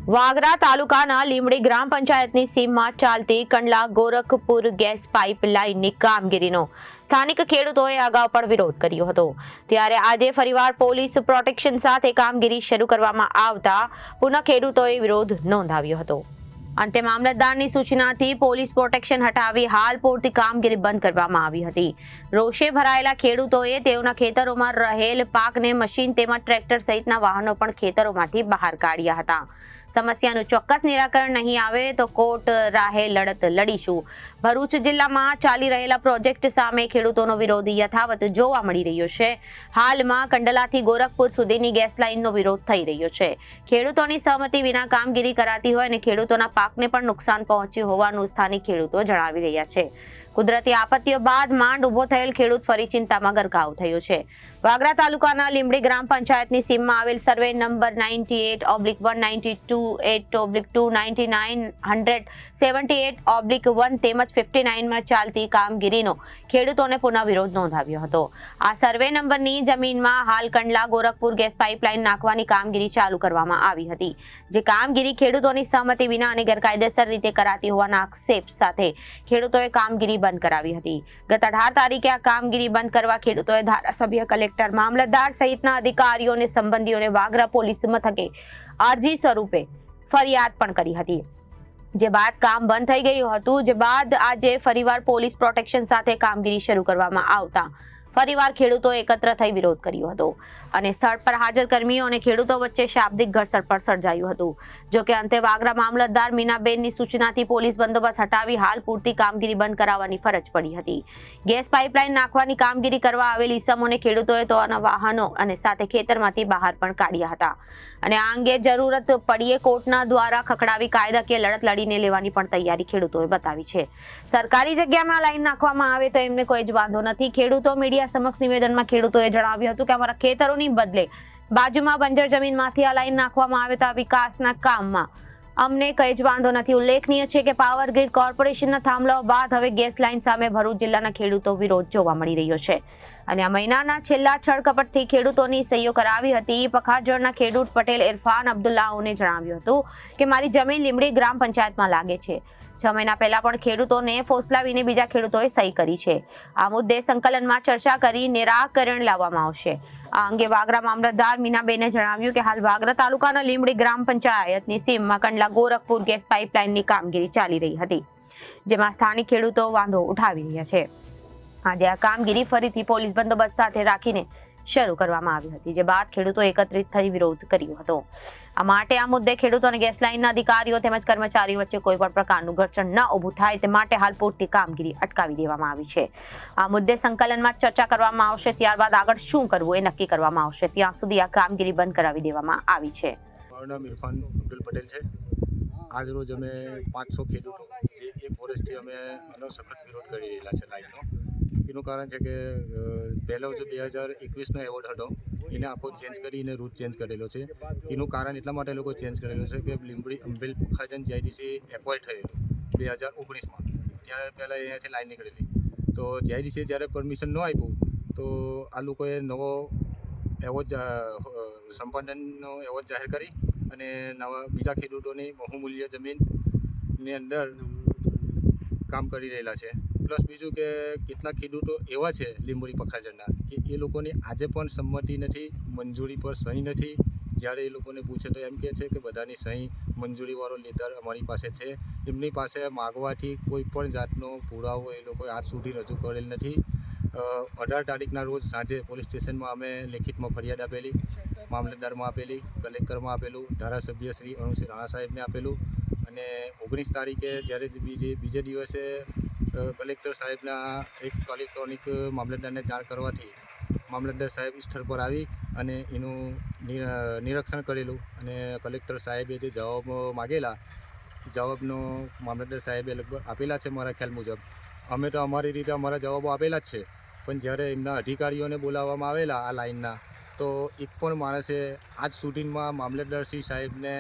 વાગરા તાલુકાના લીંબડી ગ્રામ પંચાયતની સીમમાં ચાલતી કંડલા ગોરખપુર ગેસ પાઇપલાઇનની કામગીરીનો સ્થાનિક ખેડૂતોએ અગાઉ પણ વિરોધ કર્યો હતો, ત્યારે આજે ફરીવાર પોલીસ પ્રોટેક્શન સાથે કામગીરી શરૂ કરવામાં આવતા પુનઃ ખેડૂતોએ વિરોધ નોંધાવ્યો હતો। અંતે મામલતદારની સૂચનાથી પોલીસ પ્રોટેક્શન હટાવી હાલ પૂરતી કામગીરી બંધ કરવામાં આવી હતી। રોષે ભરાયેલા ખેડૂતોએ તેઓના ખેતરોમાં રહેલ પાકને મશીન તેમજ ટ્રેક્ટર સહિતના વાહનો પણ ખેતરોમાંથી બહાર કાઢ્યા હતા। સમસ્યાનું ચોક્કસ નિરાકરણ નહીં આવે તો કોર્ટ રાહે લડત લડીશું। ભરૂચ જિલ્લામાં ચાલી રહેલા પ્રોજેક્ટ સામે ખેડૂતોનો વિરોધ યથાવત જોવા મળી રહ્યો છે। હાલમાં કંડલાથી ગોરખપુર સુધીની ગેસ લાઇનનો વિરોધ થઈ રહ્યો છે। ખેડૂતોની સહમતિ વિના કામગીરી કરાતી હોય અને ખેડૂતોના પાકને પણ નુકસાન પહોંચ્યું હોવાનું સ્થાનિક ખેડૂતો જણાવી રહ્યા છે। કુદરતી આપત્તિઓ બાદ માંડ ઉભો થયેલ ખેડૂત ફરી ચિંતામાં ગરકાવ થયો છે। વાગરા તાલુકાના લીંબડી ગ્રામ પંચાયતની સીમમાં આવેલ સર્વે નંબર 98/192/8/299/100/78/1 તેમજ 59માં ચાલતી કામગીરીનો ખેડૂતોને પુનઃ વિરોધ નોંધાવ્યો હતો। આ સર્વે નંબરની જમીનમાં હાલ કંડલા ગોરખપુર ગેસ પાઇપલાઇન નાખવાની કામગીરી ચાલુ કરવામાં આવી હતી, જે કામગીરી ખેડૂતોની સહમતિ વિના અને ગેરકાયદેસર રીતે કરાતી હોવાના આક્ષેપ સાથે ખેડૂતોએ કામગીરી બંધ કરાવી હતી। ગત 18 તારીખે આ કામગીરી બંધ કરવા ખેડૂતોએ ધારાસભ્ય, કલેક્ટર, મામલતદાર સહિતના અધિકારીઓ અને સંબંધીઓને વાગરા પોલીસ મથકે અરજી સ્વરૂપે ફરિયાદ પણ કરી હતી, જે બાદ કામ બંધ થઈ ગયું હતું। જે બાદ આજે ફરીવાર પોલીસ પ્રોટેક્શન સાથે કામગીરી શરૂ કરવામાં આવતા ફરીવાર ખેડૂતો એકત્ર થઈ વિરોધ કર્યો હતો અને સ્થળ પર હાજર કર્મીઓ અને ખેડૂતો વચ્ચે શાબ્દિક ઘર્ષણ પણ સર્જાયું હતું। જો કે અંતે વાગરા મામલતદાર મીનાબેનની સૂચનાથી પોલીસ બંદોબસ્ત હટાવી હાલ પૂરતી કામગીરી બંધ કરાવવાની ફરજ પડી હતી। ગેસ પાઇપલાઇન નાખવાની કામગીરી કરવા આવેલી ઇસમોને ખેડૂતોએ તેઓના વાહનો અને સાથે ખેતરમાંથી બહાર પણ કાઢ્યા હતા અને આ અંગે જરૂરત પડીએ કોર્ટના દ્વારા ખખડાવી કાયદાકીય લડત લડીને લેવાની પણ તૈયારી ખેડૂતોએ બતાવી છે। સરકારી જગ્યામાં લાઈન નાખવામાં આવે તો એમને કોઈ જ વાંધો નથી। ખેડૂતો મીડિયા સમક્ષ નિવેદનમાં ખેડૂતોએ જણાવ્યું હતું કે અમારા ખેતરોની બદલે બાજુમાં બંજર જમીનમાંથી આ લાઈન નાખવામાં આવે તો આ વિકાસના કામમાં અમને કંઈ જ વાંધો નથી। ઉલ્લેખનીય છે કે પાવર ગ્રીડ કોર્પોરેશનના થાંભલાઓ બાદ હવે ગેસ લાઈન સામે ભરૂચ જિલ્લાના ખેડૂતો વિરોધ જોવા મળી રહ્યો છે અને આ મહિનાના છેલ્લા છળકપટથી ખેડૂતોની સહીઓ કરાવી હતી। પખારજળના ખેડૂત પટેલ ઇરફાન અબ્દુલ્લાઓને જણાવ્યું હતું કે મારી જમીન લીંબડી ગ્રામ પંચાયતમાં લાગે છે। 6 મહિના પહેલા પણ ખેડૂતોને ફોસલાવીને બીજા ખેડૂતોએ સહી કરી છે। આ મુદ્દે સંકલનમાં ચર્ચા કરી નિરાકરણ લાવવામાં આવશે। આ અંગે વાગરા મામલતદાર મીનાબેને જણાવ્યું કે હાલ વાગરા તાલુકાના લીંબડી ગ્રામ પંચાયતની સીમમાં કંડલા ગોરખપુર ગેસ પાઇપલાઇનની કામગીરી ચાલી રહી હતી, જેમાં સ્થાનિક ખેડૂતો વાંધો ઉઠાવી રહ્યા છે। આજે આ કામગીરી ફરીથી પોલીસ બંદોબસ્ત સાથે રાખીને શરૂ કરવામાં આવી હતી, જે બાદ ખેડૂતો એકત્રિત થઈ વિરોધ કર્યો હતો। આ માટે આ મુદ્દે ખેડૂતો અને ગેસ લાઇનના અધિકારીઓ તેમજ કર્મચારીઓ વચ્ચે કોઈ પણ પ્રકારનું ઘર્ષણ ન ઊભું થાય તે માટે હાલ પૂરતી કામગીરી અટકાવી દેવામાં આવી છે। આ મુદ્દે સંકલનમાં ચર્ચા કરવામાં આવશે, ત્યારબાદ આગળ શું કરવું એ નક્કી કરવામાં આવશે। ત્યાં સુધી આ કામગીરી બંધ કરાવી દેવામાં આવી છે। મારું નામ ઇરફાન અબ્દુલ પટેલ છે। આજ રોજ અમે 500 ખેડૂતો જે એક વર્ષથી અમે એનો સખત વિરોધ કરી રહેલા છે લાઈનનો। એનું કારણ છે કે પહેલો જે 2021નો એવોર્ડ હતો એને આખો ચેન્જ કરીને રૂટ ચેન્જ કરેલો છે। એનું કારણ એટલા માટે લોકો ચેન્જ કરેલું છે કે લીંબડી અંબેલ પખાજન જીઆઈડીસી એક્વાયર થયેલું 2019માં, ત્યારે પહેલાં અહીંયાથી લાઈન નીકળેલી, તો જીઆઈડીસીએ જ્યારે પરમિશન ન આપ્યું તો આ લોકોએ નવો એવોર્ડ સંપાદનનો એવોર્ડ જાહેર કરી અને નવા બીજા ખેડૂતોની બહુમૂલ્ય જમીનની અંદર કામ કરી રહેલા છે। પ્લસ બીજું કે કેટલાક ખેડૂતો એવા છે લીંબડી પખાજનના કે એ લોકોની આજે પણ સંમતિ નથી, મંજૂરી પર સહી નથી। જ્યારે એ લોકોને પૂછે તો એમ કહે છે કે બધાની સહી મંજૂરીવાળો લેટર અમારી પાસે છે। એમની પાસે માગવાથી કોઈ પણ જાતનો પુરાવો એ લોકોએ આજ સુધી રજૂ કરેલ નથી। 18 તારીખના રોજ સાંજે પોલીસ સ્ટેશનમાં અમે લેખિતમાં ફરિયાદ આપેલી, મામલતદારમાં આપેલી, કલેક્ટરમાં આપેલું, ધારાસભ્ય શ્રી અરુણસિંહ રાણા સાહેબને આપેલું અને 19 તારીખે જ્યારે બીજે દિવસે કલેક્ટર સાહેબના એક ઇલેક્ટ્રોનિક મામલતદારને જાણ કરવાથી મામલતદાર સાહેબ સ્થળ પર આવી અને એનું નિરીક્ષણ કરેલું અને કલેક્ટર સાહેબે જે જવાબ માગેલા જવાબનો મામલતદાર સાહેબે લગભગ આપેલા છે મારા ખ્યાલ મુજબ। અમે તો અમારી રીતે અમારા જવાબો આપેલા જ છે, પણ જ્યારે એમના અધિકારીઓને બોલાવવામાં આવેલા આ લાઇનના તો એક પણ માણસે આજ સુધીમાં મામલતદારશ્રી સાહેબને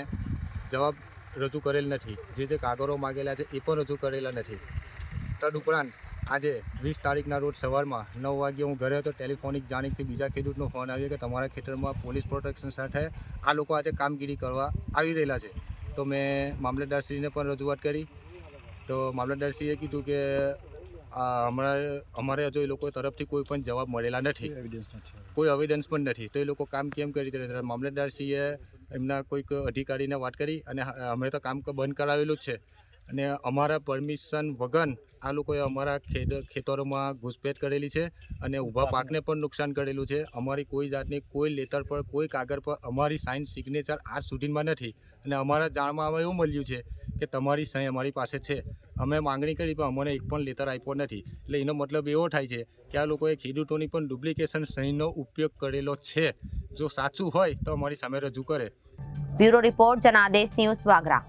જવાબ રજૂ કરેલ નથી। જે કાગળો માગેલા છે એ પણ રજૂ કરેલા નથી। તદુપરાંત આજે 20 તારીખના રોજ સવારમાં 9 વાગ્યે હું ઘરે હતો, ટેલિફોનિક જાણીથી બીજા ખેડૂતનો ફોન આવ્યો કે તમારા ખેતરમાં પોલીસ પ્રોટેક્શન સાથે આ લોકો આજે કામગીરી કરવા આવી રહેલા છે। તો મેં મામલતદારશ્રીને પણ રજૂઆત કરી. તો મામલતદારશ્રીએ કીધું કે અમારે હજુ એ લોકો તરફથી કોઈ પણ જવાબ મળેલા નથી, કોઈ એવિડન્સ પણ નથી. તો એ લોકો કામ કેમ કરી રહ્યા? મામલતદારશ્રીએ એમના કોઈક અધિકારીને વાત કરી અને અમે તો કામ બંધ કરાવેલું જ છે અને અમારા પરમિશન વગર આ લોકોએ અમારા ખેતરોમાં ઘૂસપેઠ કરેલી છે અને ઊભા પાકને પણ નુકસાન કરેલું છે. અમારી કોઈ જાતની કોઈ લેટર પર કોઈ કાગળ પર અમારી સાઇન સિગ્નેચર આજ સુધીમાં નથી અને અમારા જાણમાં એવું મળ્યું છે કે તમારી સહી અમારી પાસે છે. અમે માંગણી કરી પણ અમને એક પણ લેટર આપ્યો નથી. એટલે એનો મતલબ એવો થાય છે કે આ લોકોએ ખેડૂતોની પણ ડુપ્લિકેશન સહીનો ઉપયોગ કરેલો છે. જો સાચું હોય તો અમારી સામે રજૂ કરે. Bureau report Janadesh news Vagra.